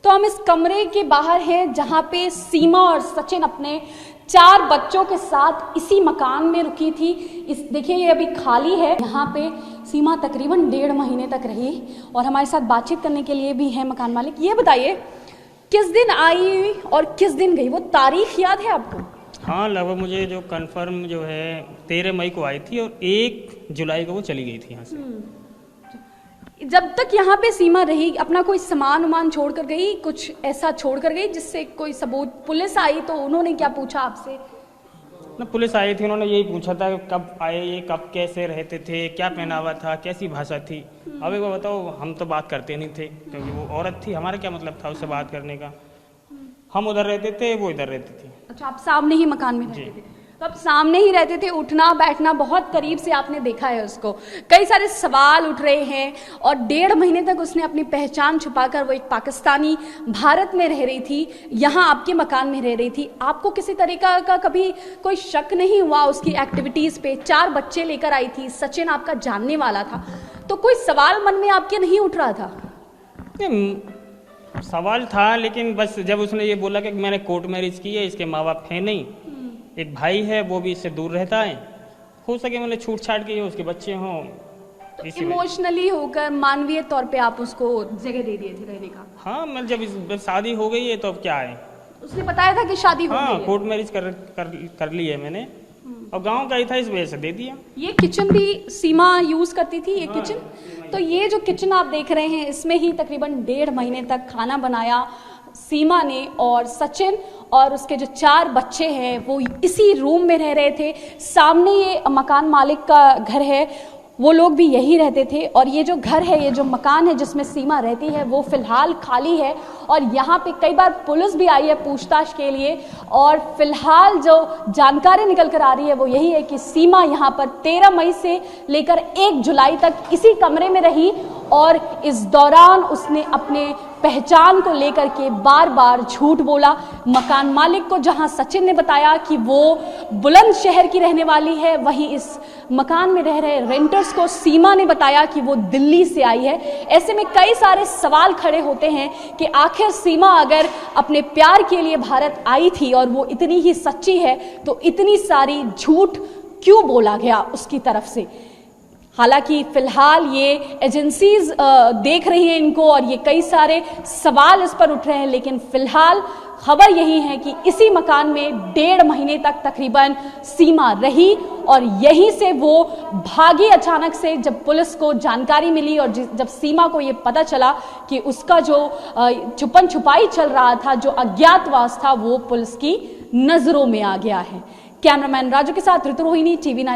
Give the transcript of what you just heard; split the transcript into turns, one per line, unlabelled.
तो हम इस कमरे के बाहर हैं जहां पे सीमा और सचिन अपने 4 बच्चों के साथ इसी मकान में रुकी थी। इस देखिए ये अभी खाली है। यहाँ पे सीमा तकरीबन 1.5 महीने तक रही और हमारे साथ बातचीत करने के लिए भी है मकान मालिक। ये बताइए किस दिन आई और किस दिन गई, वो तारीख याद है आपको?
हाँ, लगभग मुझे जो कंफर्म जो है 13 मई को आई थी और 1 जुलाई को वो चली गई थी यहाँ से।
जब तक यहाँ पे सीमा रही अपना कोई सामान उमान छोड़ कर गई, कुछ ऐसा छोड़ कर गई जिससे कोई सबूत? पुलिस आई तो उन्होंने क्या पूछा आपसे?
ना, पुलिस आई थी, उन्होंने यही पूछा था कब आए ये, कब कैसे रहते थे, क्या पहनावा था, कैसी भाषा थी। अब एक बार बताओ, हम तो बात करते नहीं थे क्योंकि वो औरत थी, हमारा क्या मतलब था उससे बात करने का। हम उधर रहते थे, वो इधर रहती थी।
अच्छा, आप सामने ही मकान में रहते थे? तो आप सामने ही रहते थे, उठना बैठना बहुत करीब से आपने देखा है उसको। कई सारे सवाल उठ रहे हैं और 1.5 महीने तक उसने अपनी पहचान छुपाकर वो एक पाकिस्तानी भारत में रह रही थी, यहाँ आपके मकान में रह रही थी। आपको किसी तरीका का कभी कोई शक नहीं हुआ उसकी एक्टिविटीज पे? 4 बच्चे लेकर आई थी, सचिन आपका जानने वाला था, तो कोई सवाल मन में आपके नहीं उठ रहा था?
सवाल था, लेकिन बस जब उसने ये बोला कि मैंने कोर्ट मैरिज की है, इसके माँ बाप है नहीं, एक भाई है वो भी इससे दूर रहता है, हो सके मैंने छूट छाट की है, उसके बच्चे हों,
तो इमोशनली होकर मानवीय तौर पे आप उसको जगह दे दिए थे रहने का?
हाँ, मैं जब शादी हो गई है तो अब क्या है।
उसने बताया था कि शादी हो गई है?
कोर्ट मैरिज कर ली है मैंने, और गांव का ही था, इस वजह से दे दिया।
ये किचन भी सीमा यूज करती थी, ये किचन? तो ये जो किचन आप देख रहे हैं, इसमें ही तकरीबन 1.5 महीने तक खाना बनाया सीमा ने, और सचिन और उसके जो 4 बच्चे हैं वो इसी रूम में रह रहे थे। सामने ये मकान मालिक का घर है, वो लोग भी यही रहते थे। और ये जो घर है, ये जो मकान है जिसमें सीमा रहती है, वो फिलहाल खाली है। और यहाँ पे कई बार पुलिस भी आई है पूछताछ के लिए, और फिलहाल जो जानकारी निकल कर आ रही है वो यही है कि सीमा यहाँ पर 13 मई से लेकर 1 जुलाई तक इसी कमरे में रही, और इस दौरान उसने अपने पहचान को लेकर के बार बार झूठ बोला। मकान मालिक को जहां सचिन ने बताया कि वो बुलंदशहर की रहने वाली है, वहीं इस मकान में रह रहे रेंटर्स को सीमा ने बताया कि वो दिल्ली से आई है। ऐसे में कई सारे सवाल खड़े होते हैं कि आखिर सीमा अगर अपने प्यार के लिए भारत आई थी और वो इतनी ही सच्ची है, तो इतनी सारी झूठ क्यों बोला गया उसकी तरफ से? हालांकि फिलहाल ये एजेंसीज देख रही हैं इनको, और ये कई सारे सवाल इस पर उठ रहे हैं, लेकिन फिलहाल खबर यही है कि इसी मकान में 1.5 महीने तक तकरीबन सीमा रही, और यहीं से वो भागी अचानक से जब पुलिस को जानकारी मिली, और जब सीमा को ये पता चला कि उसका जो छुपन छुपाई चल रहा था, जो अज्ञातवास था, वो पुलिस की नजरों में आ गया है। कैमरामैन राजू के साथ ऋतु रोहिणी, TV9।